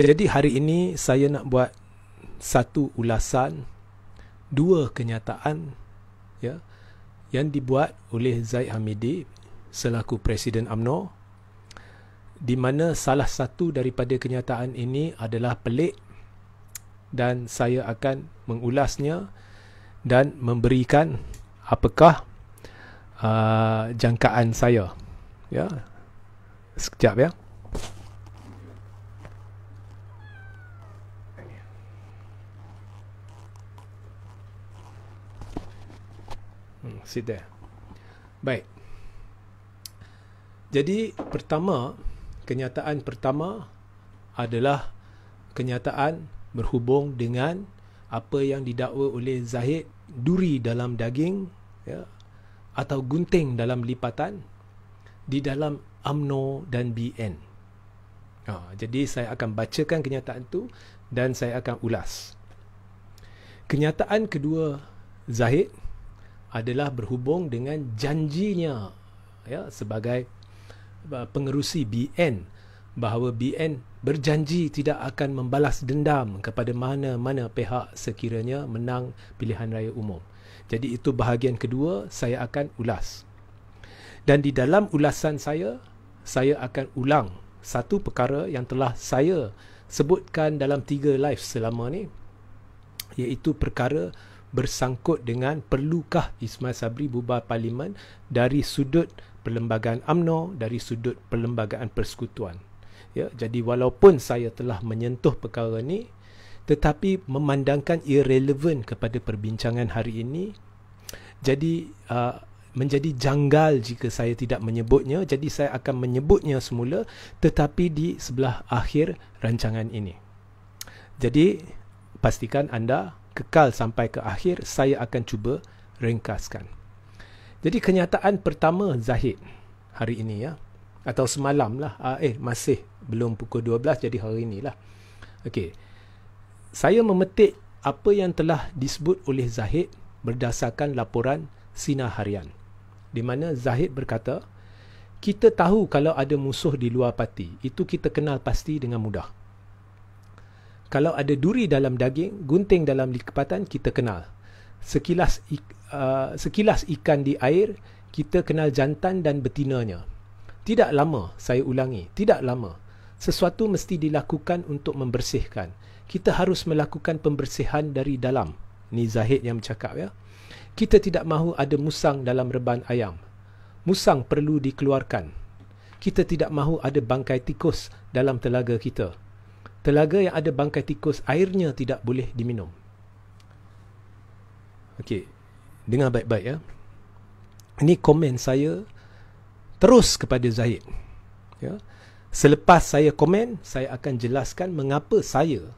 Jadi hari ini saya nak buat satu ulasan, dua kenyataan ya, yang dibuat oleh Zaid Hamidi selaku Presiden UMNO, di mana salah satu daripada kenyataan ini adalah pelik, dan saya akan mengulasnya dan memberikan apakah jangkaan saya. Ya, sekejap ya. Sit there. Baik. Jadi kenyataan pertama adalah kenyataan berhubung dengan apa yang didakwa oleh Zahid, duri dalam daging ya, atau gunting dalam lipatan di dalam UMNO dan BN. Jadi saya akan bacakan kenyataan itu dan saya akan ulas. Kenyataan kedua Zahid adalah berhubung dengan janjinya ya, sebagai pengerusi BN, bahawa BN berjanji tidak akan membalas dendam kepada mana-mana pihak sekiranya menang pilihan raya umum. Jadi itu bahagian kedua, saya akan ulas. Dan di dalam ulasan saya akan ulang satu perkara yang telah saya sebutkan dalam 3 live selama ni, iaitu perkara bersangkut dengan perlukah Ismail Sabri bubar parlimen dari sudut perlembagaan UMNO, dari sudut perlembagaan persekutuan. Ya, jadi walaupun saya telah menyentuh perkara ni, tetapi memandangkan ia relevan kepada perbincangan hari ini, jadi menjadi janggal jika saya tidak menyebutnya. Jadi saya akan menyebutnya semula, tetapi di sebelah akhir rancangan ini. Jadi pastikan anda kekal sampai ke akhir, saya akan cuba ringkaskan. Jadi kenyataan pertama Zahid hari ini ya, atau semalam lah, masih belum pukul 12, jadi hari ini lah. Okey, saya memetik apa yang telah disebut oleh Zahid berdasarkan laporan Sinar Harian, di mana Zahid berkata, kita tahu kalau ada musuh di luar parti, itu kita kenal pasti dengan mudah. Kalau ada duri dalam daging, gunting dalam lipatan, kita kenal. Sekilas ikan di air, kita kenal jantan dan betinanya. Tidak lama, saya ulangi, tidak lama. Sesuatu mesti dilakukan untuk membersihkan. Kita harus melakukan pembersihan dari dalam. Ni Zahid yang bercakap ya. Kita tidak mahu ada musang dalam reban ayam. Musang perlu dikeluarkan. Kita tidak mahu ada bangkai tikus dalam telaga kita. Telaga yang ada bangkai tikus, airnya tidak boleh diminum. Okey, dengar baik-baik ya. Ini komen saya terus kepada Zahid. Ya. Selepas saya komen, saya akan jelaskan mengapa saya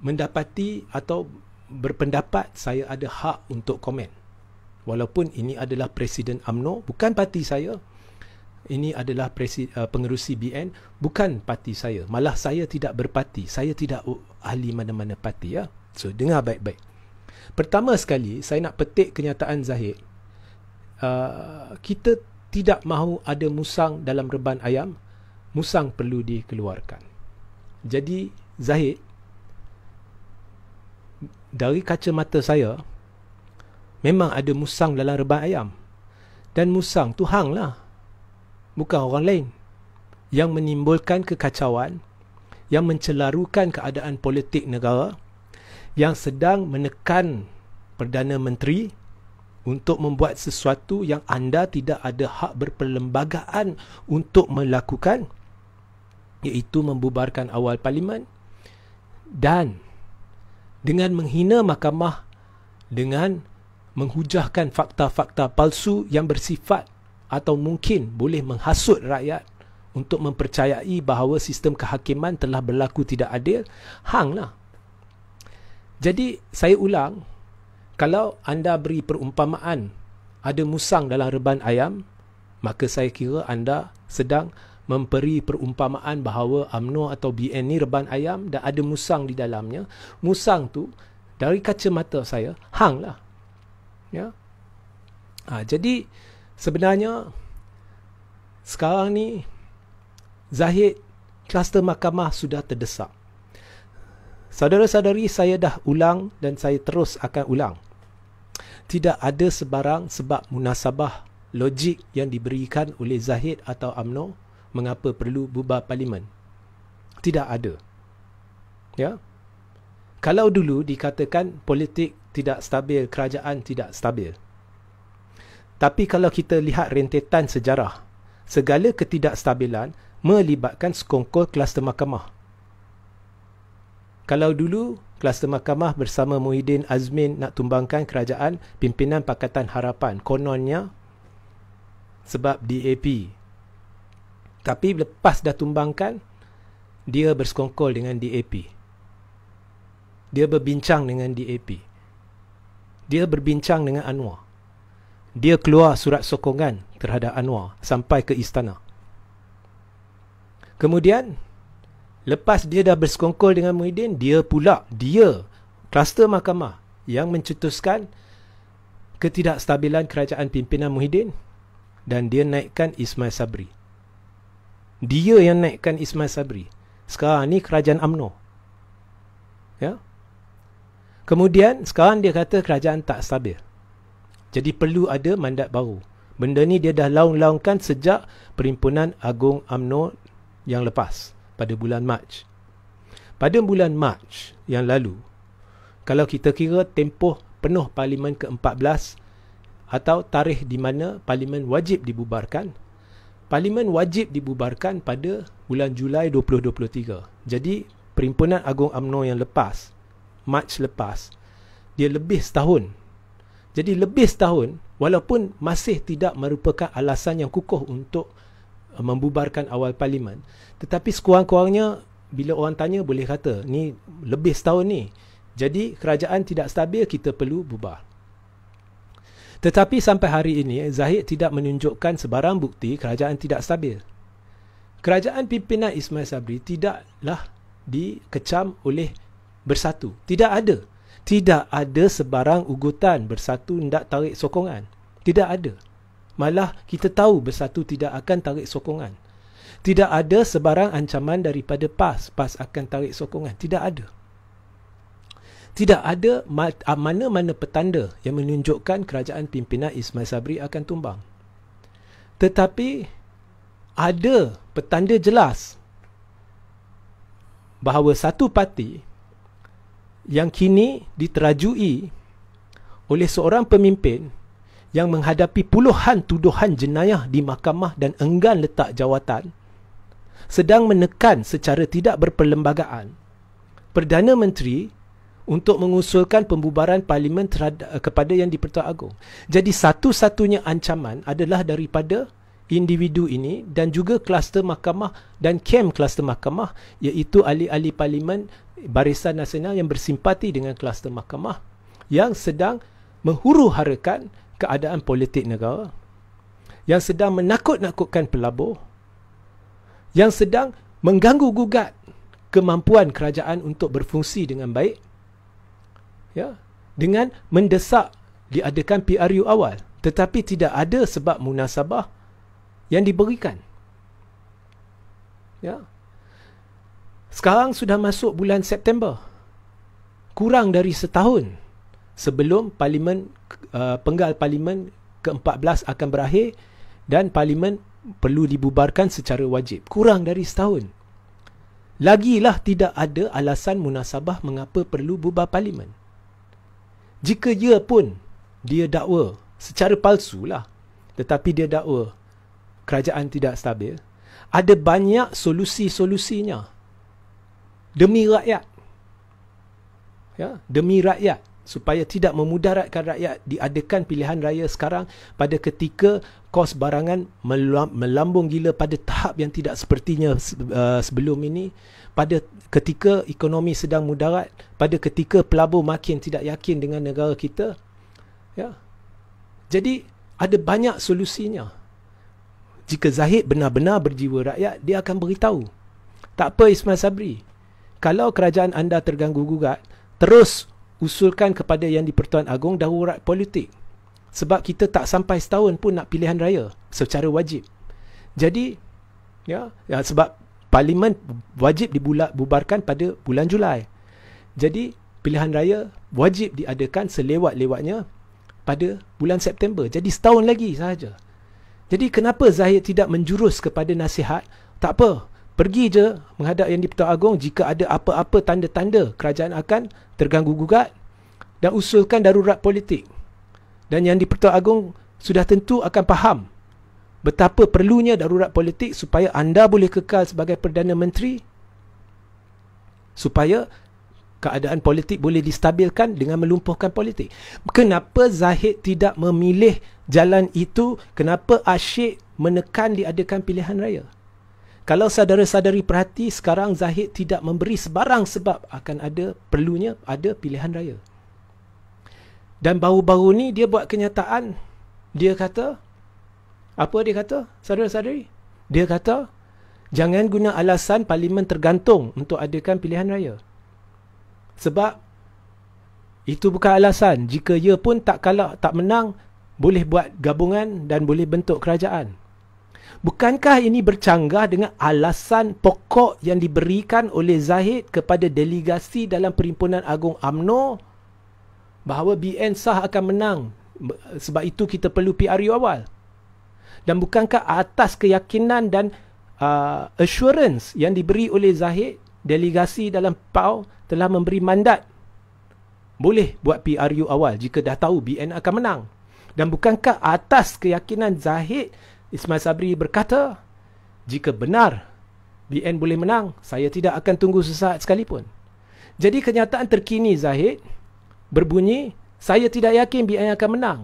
mendapati atau berpendapat saya ada hak untuk komen. Walaupun ini adalah Presiden UMNO, bukan parti saya. Ini adalah pengerusi BN, bukan parti saya. Malah saya tidak berparti. Saya tidak ahli mana-mana parti ya. So dengar baik-baik. Pertama sekali saya nak petik kenyataan Zahid. Kita tidak mahu ada musang dalam reban ayam. Musang perlu dikeluarkan. Jadi Zahid, dari kacamata saya, memang ada musang dalam reban ayam. Dan musang tu hang lah, bukan orang lain, yang menimbulkan kekacauan, yang mencelarukan keadaan politik negara, yang sedang menekan Perdana Menteri untuk membuat sesuatu yang anda tidak ada hak berperlembagaan untuk melakukan, iaitu membubarkan awal parlimen, dan dengan menghina mahkamah, dengan menghujahkan fakta-fakta palsu yang bersifat atau mungkin boleh menghasut rakyat untuk mempercayai bahawa sistem kehakiman telah berlaku tidak adil, hang lah. Jadi saya ulang, kalau anda beri perumpamaan ada musang dalam reban ayam, maka saya kira anda sedang memberi perumpamaan bahawa UMNO atau BN ni reban ayam dan ada musang di dalamnya. Musang tu dari kacamata saya hang lah ya. Jadi sebenarnya sekarang ni Zahid kluster mahkamah sudah terdesak. Saudara-saudari, saya dah ulang dan saya terus akan ulang. Tidak ada sebarang sebab munasabah logik yang diberikan oleh Zahid atau UMNO mengapa perlu bubar parlimen. Tidak ada. Ya. Kalau dulu dikatakan politik tidak stabil, kerajaan tidak stabil. Tapi kalau kita lihat rentetan sejarah, segala ketidakstabilan melibatkan sekongkol kluster mahkamah. Kalau dulu kluster mahkamah bersama Muhyiddin Azmin nak tumbangkan kerajaan, pimpinan Pakatan Harapan, kononnya sebab DAP. Tapi lepas dah tumbangkan, dia bersekongkol dengan DAP. Dia berbincang dengan DAP. Dia berbincang dengan Anwar. Dia keluar surat sokongan terhadap Anwar sampai ke istana. Kemudian, lepas dia dah bersekongkol dengan Muhyiddin, dia, kluster mahkamah yang mencetuskan ketidakstabilan kerajaan pimpinan Muhyiddin, dan dia naikkan Ismail Sabri. Dia yang naikkan Ismail Sabri. Sekarang ni kerajaan UMNO. Ya. Kemudian sekarang dia kata kerajaan tak stabil. Jadi perlu ada mandat baru. Benda ni dia dah laung-laungkan sejak Perhimpunan Agung UMNO yang lepas pada bulan Mac. Pada bulan Mac yang lalu, kalau kita kira tempoh penuh Parlimen ke-14 atau tarikh di mana Parlimen wajib dibubarkan, Parlimen wajib dibubarkan pada bulan Julai 2023. Jadi Perhimpunan Agung UMNO yang lepas, Mac lepas, dia lebih setahun. Jadi lebih setahun, walaupun masih tidak merupakan alasan yang kukuh untuk membubarkan awal Parlimen, tetapi sekurang-kurangnya bila orang tanya boleh kata ni lebih setahun ni, jadi kerajaan tidak stabil, kita perlu bubar. Tetapi sampai hari ini Zahid tidak menunjukkan sebarang bukti kerajaan tidak stabil. Kerajaan pimpinan Ismail Sabri tidaklah dikecam oleh Bersatu. Tidak ada. Tidak ada sebarang ugutan Bersatu hendak tarik sokongan. Tidak ada. Malah kita tahu Bersatu tidak akan tarik sokongan. Tidak ada sebarang ancaman daripada PAS akan tarik sokongan. Tidak ada. Tidak ada mana-mana petanda yang menunjukkan kerajaan pimpinan Ismail Sabri akan tumbang. Tetapi ada petanda jelas bahawa satu parti yang kini diterajui oleh seorang pemimpin yang menghadapi puluhan tuduhan jenayah di mahkamah dan enggan letak jawatan, sedang menekan secara tidak berperlembagaan Perdana Menteri untuk mengusulkan pembubaran Parlimen kepada Yang di-Pertuan Agong. Jadi satu-satunya ancaman adalah daripada individu ini dan juga kluster mahkamah dan kem kluster mahkamah, iaitu ahli-ahli Parlimen Barisan Nasional yang bersimpati dengan kluster mahkamah yang sedang menghuru-harakan keadaan politik negara, yang sedang menakut-nakutkan pelabur, yang sedang mengganggu-gugat kemampuan kerajaan untuk berfungsi dengan baik, ya, dengan mendesak diadakan PRU awal, tetapi tidak ada sebab munasabah yang diberikan. Ya. Sekarang sudah masuk bulan September. Kurang dari setahun sebelum penggal Parlimen ke-14 akan berakhir dan Parlimen perlu dibubarkan secara wajib. Kurang dari setahun. Lagilah tidak ada alasan munasabah mengapa perlu bubar Parlimen. Jika ia pun dia dakwa secara palsu lah, tetapi dia dakwa kerajaan tidak stabil, ada banyak solusi-solusinya demi rakyat, ya, demi rakyat, supaya tidak memudaratkan rakyat. Diadakan pilihan raya sekarang pada ketika kos barangan melambung gila pada tahap yang tidak sepertinya sebelum ini, pada ketika ekonomi sedang mudarat, pada ketika pelabur makin tidak yakin dengan negara kita, ya. Jadi ada banyak solusinya. Jika Zahid benar-benar berjiwa rakyat, dia akan beritahu, tak apa Ismail Sabri, kalau kerajaan anda terganggu-gugat, terus usulkan kepada Yang di-Pertuan Agong darurat politik. Sebab kita tak sampai setahun pun nak pilihan raya secara wajib. Jadi, ya sebab Parlimen wajib dibubarkan pada bulan Julai. Jadi pilihan raya wajib diadakan selewat-lewatnya pada bulan September. Jadi setahun lagi sahaja. Jadi kenapa Zahid tidak menjurus kepada nasihat? Tak apa, pergi je menghadap Yang di-Pertuan Agong jika ada apa-apa tanda-tanda kerajaan akan terganggu-gugat, dan usulkan darurat politik. Dan Yang di-Pertuan Agong sudah tentu akan faham betapa perlunya darurat politik supaya anda boleh kekal sebagai Perdana Menteri, supaya keadaan politik boleh distabilkan dengan melumpuhkan politik. Kenapa Zahid tidak memilih jalan itu? Kenapa asyik menekan diadakan pilihan raya? Kalau saudara-saudari perhati, sekarang Zahid tidak memberi sebarang sebab akan perlunya ada pilihan raya. Dan baru-baru ni dia buat kenyataan. Dia kata, apa dia kata, saudara-saudari? Dia kata, jangan guna alasan Parlimen tergantung untuk adakan pilihan raya. Sebab itu bukan alasan. Jika ia pun tak kalah, tak menang, boleh buat gabungan dan boleh bentuk kerajaan. Bukankah ini bercanggah dengan alasan pokok yang diberikan oleh Zahid kepada delegasi dalam Perhimpunan Agung UMNO bahawa BN sah akan menang, sebab itu kita perlu PRU awal? Dan bukankah atas keyakinan dan assurance yang diberi oleh Zahid, delegasi dalam PAU telah memberi mandat boleh buat PRU awal jika dah tahu BN akan menang? Dan bukankah atas keyakinan Zahid, Ismail Sabri berkata, jika benar BN boleh menang, saya tidak akan tunggu sesaat sekalipun. Jadi kenyataan terkini Zahid berbunyi, saya tidak yakin BN akan menang.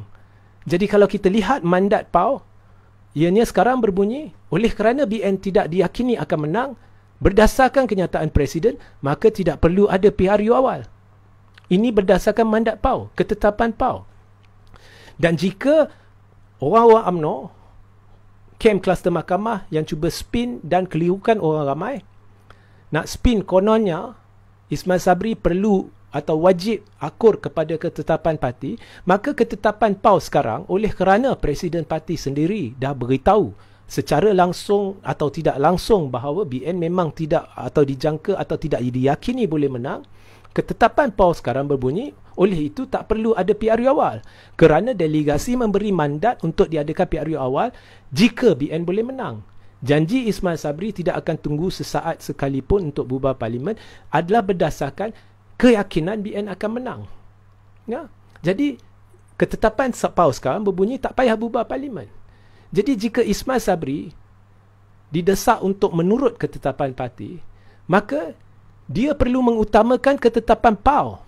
Jadi kalau kita lihat mandat PAU, ianya sekarang berbunyi, oleh kerana BN tidak diyakini akan menang, berdasarkan kenyataan Presiden, maka tidak perlu ada PRU awal. Ini berdasarkan mandat PAU, ketetapan PAU. Dan jika orang-orang UMNO, kem kluster mahkamah yang cuba spin dan kelirukan orang ramai, nak spin kononnya Ismail Sabri perlu atau wajib akur kepada ketetapan parti, maka ketetapan PAU sekarang, oleh kerana Presiden parti sendiri dah beritahu secara langsung atau tidak langsung bahawa BN memang tidak atau dijangka atau tidak diyakini boleh menang, ketetapan PAU sekarang berbunyi, oleh itu tak perlu ada PRU awal, kerana delegasi memberi mandat untuk diadakan PRU awal jika BN boleh menang. Janji Ismail Sabri tidak akan tunggu sesaat sekalipun untuk bubar Parlimen adalah berdasarkan keyakinan BN akan menang. Ya? Jadi ketetapan PAU sekarang berbunyi tak payah bubar Parlimen. Jadi jika Ismail Sabri didesak untuk menurut ketetapan parti, maka dia perlu mengutamakan ketetapan PAU.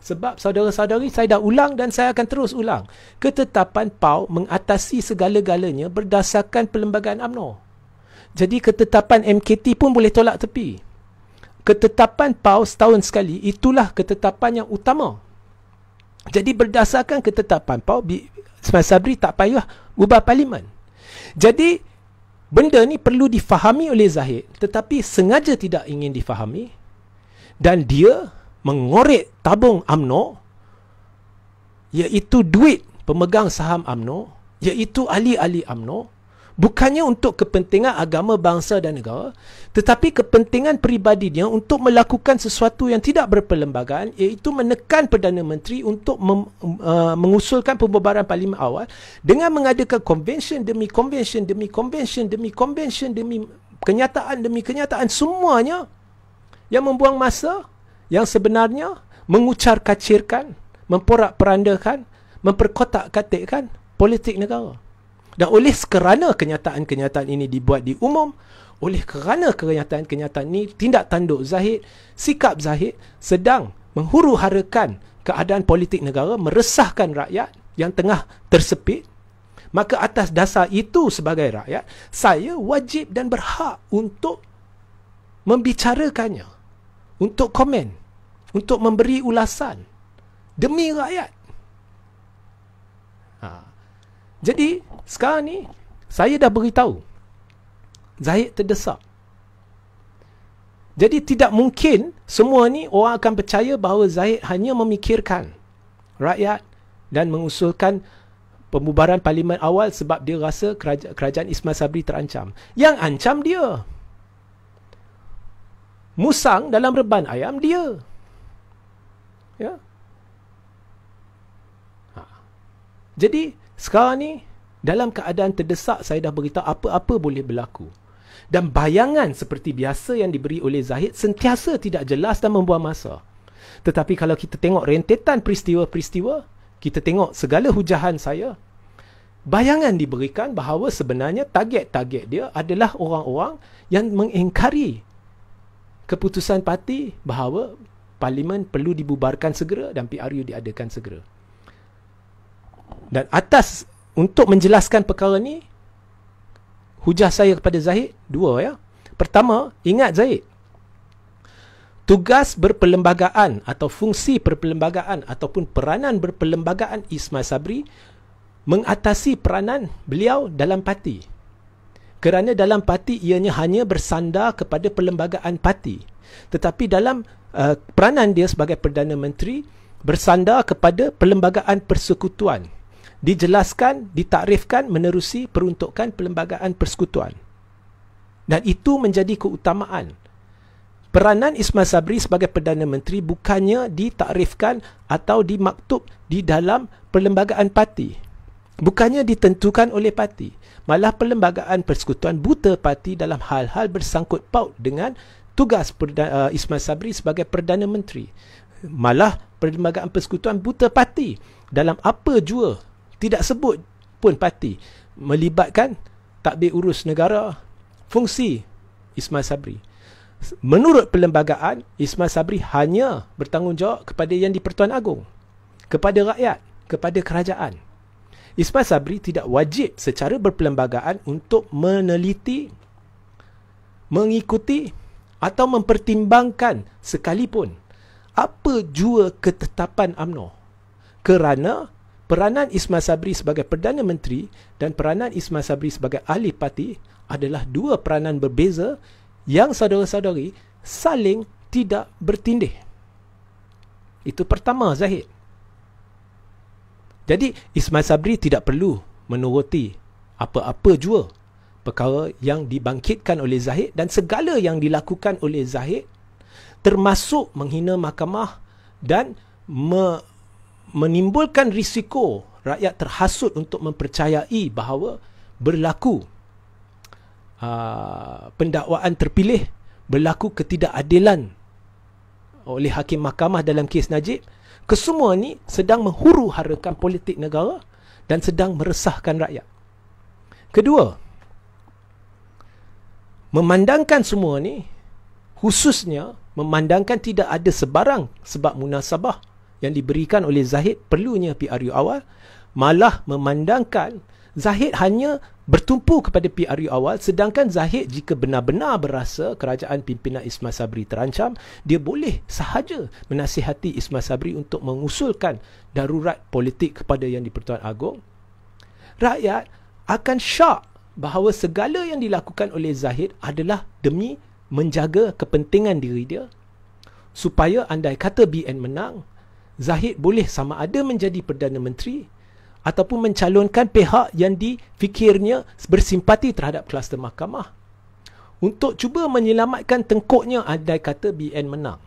Sebab saudara-saudari, saya dah ulang dan saya akan terus ulang. Ketetapan PAU mengatasi segala-galanya berdasarkan perlembagaan UMNO. Jadi ketetapan MKT pun boleh tolak tepi. Ketetapan PAU setahun sekali, itulah ketetapan yang utama. Jadi berdasarkan ketetapan PAU, Ismail Sabri tak payah ubah Parlimen. Jadi benda ni perlu difahami oleh Zahid, tetapi sengaja tidak ingin difahami, dan dia mengorek tabung UMNO, iaitu duit pemegang saham UMNO, iaitu ahli-ahli UMNO, bukannya untuk kepentingan agama, bangsa dan negara, tetapi kepentingan peribadinya untuk melakukan sesuatu yang tidak berperlembagaan, iaitu menekan Perdana Menteri untuk mengusulkan pembubaran Parlimen awal dengan mengadakan convention demi convention demi convention demi convention demi kenyataan semuanya yang membuang masa, yang sebenarnya mengucar-kacirkan, memporak-perandakan, memperkotak-katikkan politik negara. Dan oleh kerana kenyataan-kenyataan ini dibuat di umum, oleh kerana kenyataan-kenyataan ini tindak tanduk Zahid, sikap Zahid sedang menghuru-harakan keadaan politik negara, meresahkan rakyat yang tengah tersepit, maka atas dasar itu sebagai rakyat, saya wajib dan berhak untuk membicarakannya, untuk komen, untuk memberi ulasan demi rakyat. Jadi sekarang ni saya dah beritahu Zahid terdesak. Jadi tidak mungkin semua ni orang akan percaya bahawa Zahid hanya memikirkan rakyat dan mengusulkan pembubaran Parlimen awal sebab dia rasa kerajaan Ismail Sabri terancam. Yang ancam dia. musang dalam reban ayam dia. Ya. Jadi sekarang ni dalam keadaan terdesak, saya dah beritahu apa-apa boleh berlaku. Dan bayangan seperti biasa yang diberi oleh Zahid sentiasa tidak jelas dan membuang masa. Tetapi kalau kita tengok rentetan peristiwa-peristiwa, kita tengok segala hujahan saya, bayangan diberikan bahawa sebenarnya target-target dia adalah orang-orang yang mengingkari keputusan parti bahawa Parlimen perlu dibubarkan segera dan PRU diadakan segera. Dan atas, untuk menjelaskan perkara ni, hujah saya kepada Zahid, dua ya. Pertama, ingat Zahid, tugas berperlembagaan atau fungsi berperlembagaan ataupun peranan berperlembagaan Ismail Sabri mengatasi peranan beliau dalam parti. Kerana dalam parti ianya hanya bersandar kepada perlembagaan parti. Tetapi dalam peranan dia sebagai Perdana Menteri bersandar kepada perlembagaan persekutuan. Dijelaskan, ditakrifkan menerusi peruntukan perlembagaan persekutuan. Dan itu menjadi keutamaan. Peranan Ismail Sabri sebagai Perdana Menteri bukannya ditakrifkan atau dimaktub di dalam perlembagaan parti. Bukannya ditentukan oleh parti. Malah perlembagaan persekutuan buta parti dalam hal-hal bersangkut paut dengan tugas Ismail Sabri sebagai Perdana Menteri. Malah perlembagaan persekutuan buta parti dalam apa jua, tidak sebut pun parti, melibatkan tadbir urus negara, fungsi Ismail Sabri. Menurut perlembagaan, Ismail Sabri hanya bertanggungjawab kepada Yang di-Pertuan Agong, kepada rakyat, kepada kerajaan. Ismail Sabri tidak wajib secara berperlembagaan untuk meneliti, mengikuti atau mempertimbangkan sekalipun apa jua ketetapan UMNO. Kerana peranan Ismail Sabri sebagai Perdana Menteri dan peranan Ismail Sabri sebagai ahli parti adalah dua peranan berbeza yang saudara-saudari saling tidak bertindih. Itu pertama, Zahid. Jadi Ismail Sabri tidak perlu menuruti apa-apa jua perkara yang dibangkitkan oleh Zahid, dan segala yang dilakukan oleh Zahid termasuk menghina mahkamah dan menimbulkan risiko rakyat terhasut untuk mempercayai bahawa berlaku pendakwaan terpilih, berlaku ketidakadilan oleh hakim mahkamah dalam kes Najib. Kesemua ni sedang menghuru-harakan politik negara dan sedang meresahkan rakyat. Kedua, memandangkan semua ni, khususnya memandangkan tidak ada sebarang sebab munasabah yang diberikan oleh Zahid perlunya PRU awal, malah memandangkan Zahid hanya bertumpu kepada PRU awal, sedangkan Zahid jika benar-benar berasa kerajaan pimpinan Ismail Sabri terancam, dia boleh sahaja menasihati Ismail Sabri untuk mengusulkan darurat politik kepada Yang di-Pertuan Agong. Rakyat akan syak bahawa segala yang dilakukan oleh Zahid adalah demi menjaga kepentingan diri dia, supaya andai kata BN menang, Zahid boleh sama ada menjadi Perdana Menteri ataupun mencalonkan pihak yang difikirnya bersimpati terhadap kluster mahkamah untuk cuba menyelamatkan tengkuknya andai kata BN menang.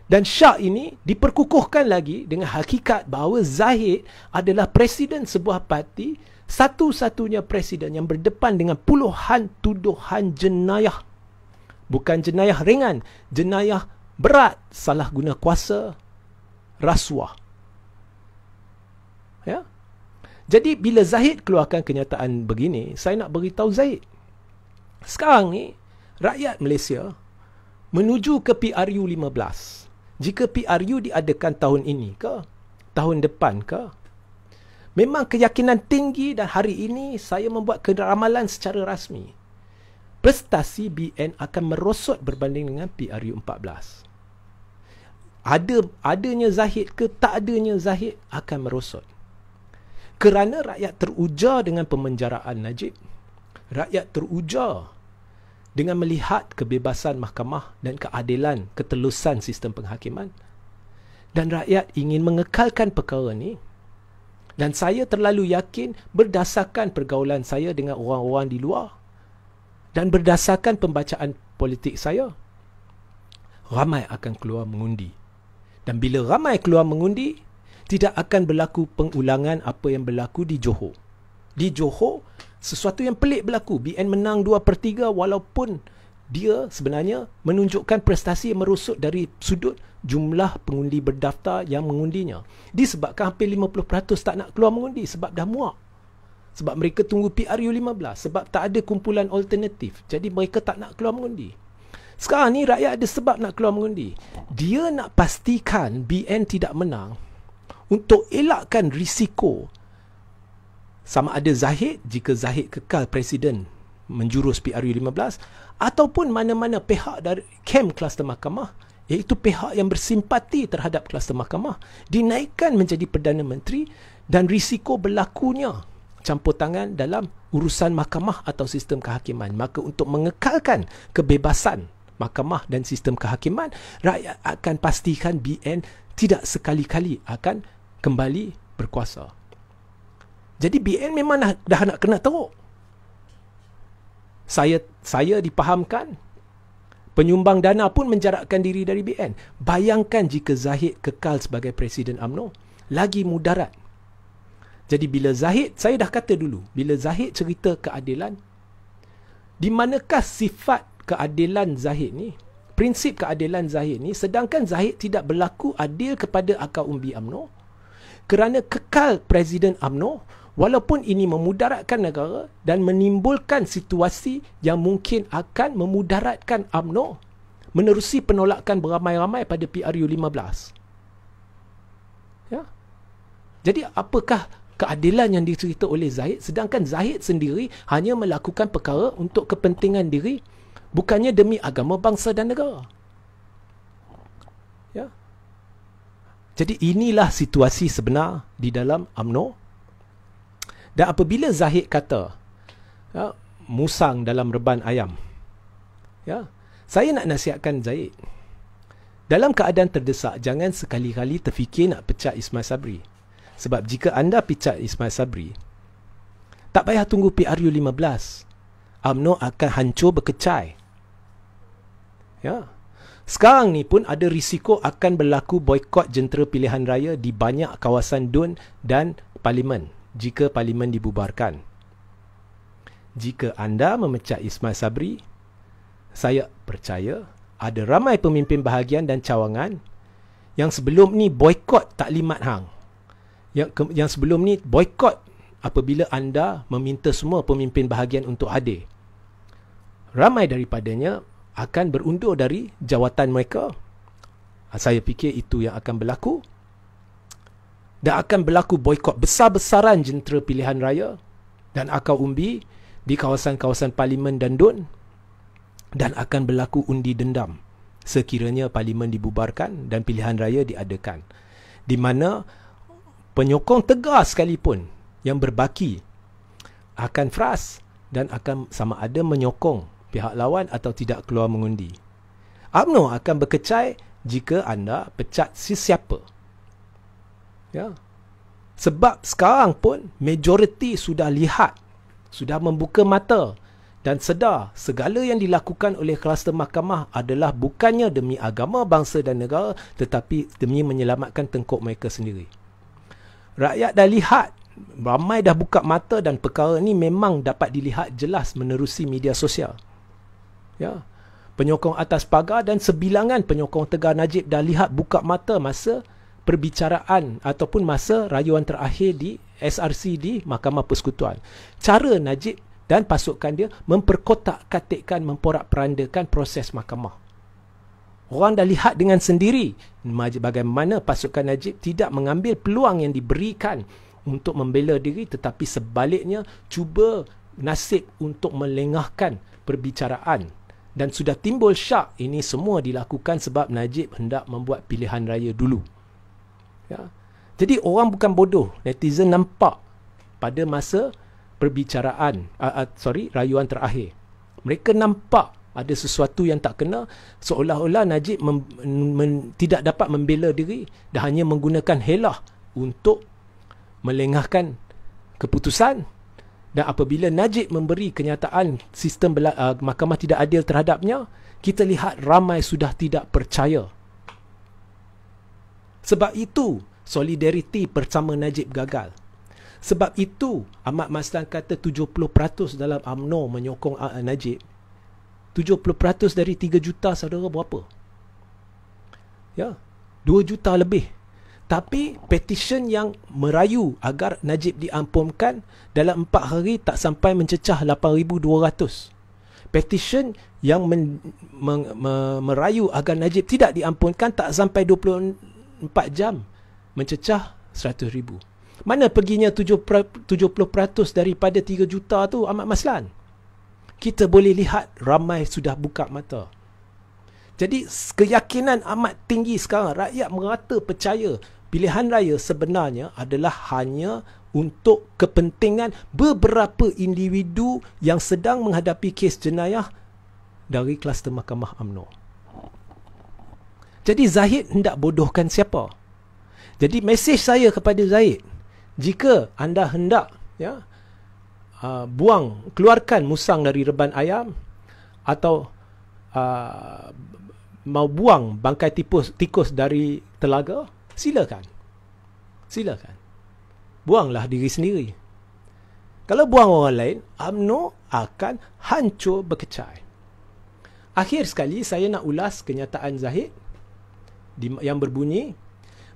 Dan syak ini diperkukuhkan lagi dengan hakikat bahawa Zahid adalah presiden sebuah parti, satu-satunya presiden yang berdepan dengan puluhan tuduhan jenayah. Bukan jenayah ringan, jenayah berat, salah guna kuasa, rasuah. Ya? Jadi bila Zahid keluarkan kenyataan begini, saya nak beritahu Zahid, sekarang ni rakyat Malaysia menuju ke PRU 15. Jika PRU diadakan tahun ini ke, tahun depan ke, memang keyakinan tinggi dan hari ini saya membuat ramalan secara rasmi, prestasi BN akan merosot berbanding dengan PRU 14. Adanya Zahid ke tak adanya Zahid akan merosot. Kerana rakyat terujar dengan pemenjaraan Najib. Rakyat terujar dengan melihat kebebasan mahkamah dan keadilan, ketelusan sistem penghakiman. Dan rakyat ingin mengekalkan perkara ni. Dan saya terlalu yakin berdasarkan pergaulan saya dengan orang-orang di luar dan berdasarkan pembacaan politik saya, ramai akan keluar mengundi. Dan bila ramai keluar mengundi, tidak akan berlaku pengulangan apa yang berlaku di Johor. Di Johor, sesuatu yang pelik berlaku. BN menang 2/3 walaupun dia sebenarnya menunjukkan prestasi yang merosot dari sudut jumlah pengundi berdaftar yang mengundinya. Disebabkan hampir 50% tak nak keluar mengundi sebab dah muak. Sebab mereka tunggu PRU15. Sebab tak ada kumpulan alternatif. Jadi mereka tak nak keluar mengundi. Sekarang ni rakyat ada sebab nak keluar mengundi. Dia nak pastikan BN tidak menang untuk elakkan risiko sama ada Zahid, jika Zahid kekal Presiden menjurus PRU15, ataupun mana-mana pihak dari kem kluster mahkamah, iaitu pihak yang bersimpati terhadap kluster mahkamah, dinaikkan menjadi Perdana Menteri dan risiko berlakunya campur tangan dalam urusan mahkamah atau sistem kehakiman. Maka untuk mengekalkan kebebasan mahkamah dan sistem kehakiman, rakyat akan pastikan BN tidak sekali-kali akan kembali berkuasa. Jadi BN memang dah nak kena teruk. Saya dipahamkan penyumbang dana pun menjarakkan diri dari BN. Bayangkan jika Zahid kekal sebagai Presiden UMNO, lagi mudarat. Jadi bila Zahid, saya dah kata dulu, bila Zahid cerita keadilan, di manakah sifat keadilan Zahid ni, prinsip keadilan Zahid ni, sedangkan Zahid tidak berlaku adil kepada akar umbi UMNO kerana kekal Presiden UMNO, walaupun ini memudaratkan negara dan menimbulkan situasi yang mungkin akan memudaratkan UMNO menerusi penolakan beramai-ramai pada PRU15. Ya. Jadi apakah keadilan yang dicerita oleh Zahid, sedangkan Zahid sendiri hanya melakukan perkara untuk kepentingan diri, bukannya demi agama, bangsa dan negara. Ya. Jadi inilah situasi sebenar di dalam UMNO. Dan apabila Zahid kata, ya, musang dalam reban ayam, ya, saya nak nasihatkan Zahid, dalam keadaan terdesak, jangan sekali-kali terfikir nak pecat Ismail Sabri. Sebab jika anda pecat Ismail Sabri, tak payah tunggu PRU15, UMNO akan hancur berkecai. Ya. Sekarang ni pun ada risiko akan berlaku boikot jentera pilihan raya di banyak kawasan DUN dan Parlimen jika Parlimen dibubarkan. Jika anda memecat Ismail Sabri, saya percaya ada ramai pemimpin bahagian dan cawangan yang sebelum ni boikot taklimat hang. Yang sebelum ni boikot apabila anda meminta semua pemimpin bahagian untuk hadir. Ramai daripadanya akan berundur dari jawatan mereka. Saya fikir itu yang akan berlaku. Dan akan berlaku boikot besar-besaran jentera pilihan raya dan akar umbi di kawasan-kawasan Parlimen dan DUN. Dan akan berlaku undi dendam sekiranya Parlimen dibubarkan dan pilihan raya diadakan. Di mana penyokong tegar sekalipun yang berbaki akan fras dan akan sama ada menyokong pihak lawan atau tidak keluar mengundi. UMNO akan berkecai jika anda pecat sesiapa. Ya. Sebab sekarang pun majoriti sudah lihat, sudah membuka mata dan sedar segala yang dilakukan oleh kluster mahkamah adalah bukannya demi agama, bangsa dan negara, tetapi demi menyelamatkan tengkuk mereka sendiri. Rakyat dah lihat, ramai dah buka mata dan perkara ni memang dapat dilihat jelas menerusi media sosial. Ya, penyokong atas pagar dan sebilangan penyokong Tegar Najib dah lihat buka mata masa perbicaraan ataupun masa rayuan terakhir di SRC di Mahkamah Persekutuan. Cara Najib dan pasukan dia memperkotak-katikkan, memporak-perandakan proses mahkamah. Orang dah lihat dengan sendiri bagaimana pasukan Najib tidak mengambil peluang yang diberikan untuk membela diri, tetapi sebaliknya cuba nasib untuk melengahkan perbicaraan. Dan sudah timbul syak, ini semua dilakukan sebab Najib hendak membuat pilihan raya dulu. Ya. Jadi orang bukan bodoh. Netizen nampak pada masa perbicaraan, rayuan terakhir. Mereka nampak ada sesuatu yang tak kena, seolah-olah Najib tidak dapat membela diri dan hanya menggunakan helah untuk melengahkan keputusan Dan apabila Najib memberi kenyataan sistem mahkamah tidak adil terhadapnya, kita lihat ramai sudah tidak percaya. Sebab itu solidariti bersama Najib gagal. Sebab itu Ahmad Maslan kata 70% dalam UMNO menyokong Najib. 70% dari 3 juta saudara berapa? Ya, 2 juta lebih. Tapi petition yang merayu agar Najib diampunkan dalam 4 hari tak sampai mencecah 8,200. Petition yang merayu agar Najib tidak diampunkan tak sampai 24 jam mencecah 100,000. Mana perginya 70% daripada 3 juta tu Ahmad Maslan? Kita boleh lihat ramai sudah buka mata. Jadi keyakinan amat tinggi sekarang. Rakyat merata percaya pilihan raya sebenarnya adalah hanya untuk kepentingan beberapa individu yang sedang menghadapi kes jenayah dari kluster Mahkamah UMNO. Jadi Zahid hendak bodohkan siapa? Jadi mesej saya kepada Zahid, jika anda hendak keluarkan musang dari reban ayam, atau mau buang bangkai tikus dari telaga, silakan. Buanglah diri sendiri. Kalau buang orang lain, UMNO akan hancur berkecai. Akhir sekali saya nak ulas kenyataan Zahid yang berbunyi,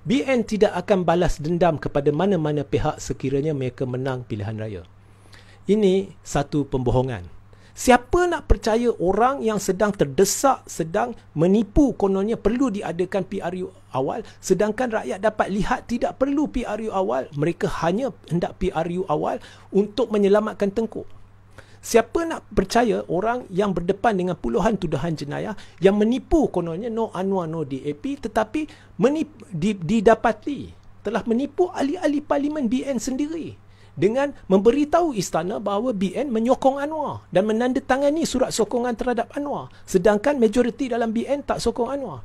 BN tidak akan balas dendam kepada mana-mana pihak sekiranya mereka menang pilihan raya. Ini satu pembohongan. Siapa nak percaya orang yang sedang terdesak, sedang menipu, kononnya perlu diadakan PRU awal, sedangkan rakyat dapat lihat tidak perlu PRU awal, mereka hanya hendak PRU awal untuk menyelamatkan Tengku. Siapa nak percaya orang yang berdepan dengan puluhan tuduhan jenayah yang menipu, kononnya no Anwar no DAP, tetapi didapati telah menipu ahli-ahli parlimen BN sendiri dengan memberitahu istana bahawa BN menyokong Anwar dan menandatangani surat sokongan terhadap Anwar, sedangkan majoriti dalam BN tak sokong Anwar.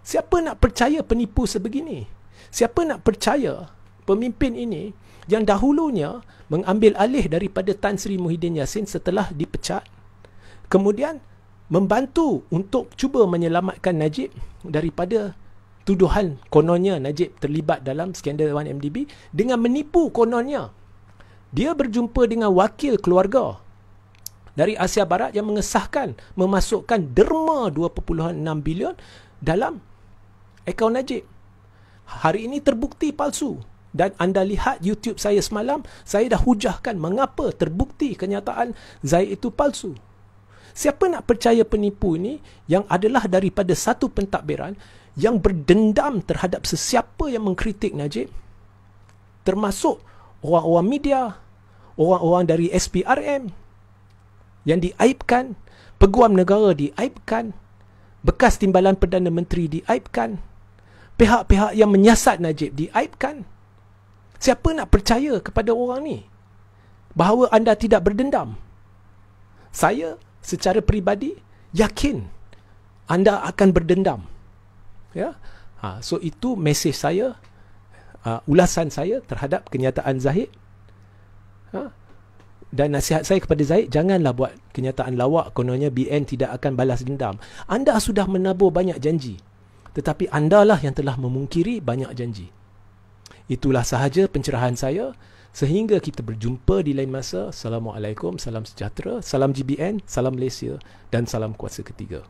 Siapa nak percaya penipu sebegini? Siapa nak percaya pemimpin ini yang dahulunya mengambil alih daripada Tan Sri Muhyiddin Yassin setelah dipecat, kemudian membantu untuk cuba menyelamatkan Najib daripada tuduhan kononnya Najib terlibat dalam skandal 1MDB dengan menipu kononnya. Dia berjumpa dengan wakil keluarga dari Asia Barat yang mengesahkan memasukkan derma 2.6 bilion dalam akaun Najib. Hari ini terbukti palsu. Dan anda lihat YouTube saya semalam, saya dah hujahkan mengapa terbukti kenyataan Zahid itu palsu. Siapa nak percaya penipu ini yang adalah daripada satu pentadbiran yang berdendam terhadap sesiapa yang mengkritik Najib, termasuk orang-orang media, orang-orang dari SPRM yang diaibkan, peguam negara diaibkan, bekas timbalan Perdana Menteri diaibkan, pihak-pihak yang menyiasat Najib diaibkan. Siapa nak percaya kepada orang ni bahawa anda tidak berdendam? Saya secara peribadi yakin anda akan berdendam. Ya, so itu mesej saya, ulasan saya terhadap kenyataan Zahid. Dan nasihat saya kepada Zahid, janganlah buat kenyataan lawak kononnya BN tidak akan balas dendam. Anda sudah menabur banyak janji, tetapi andalah yang telah memungkiri banyak janji. Itulah sahaja pencerahan saya. Sehingga kita berjumpa di lain masa. Assalamualaikum, salam sejahtera, salam GBN, salam Malaysia dan salam kuasa ketiga.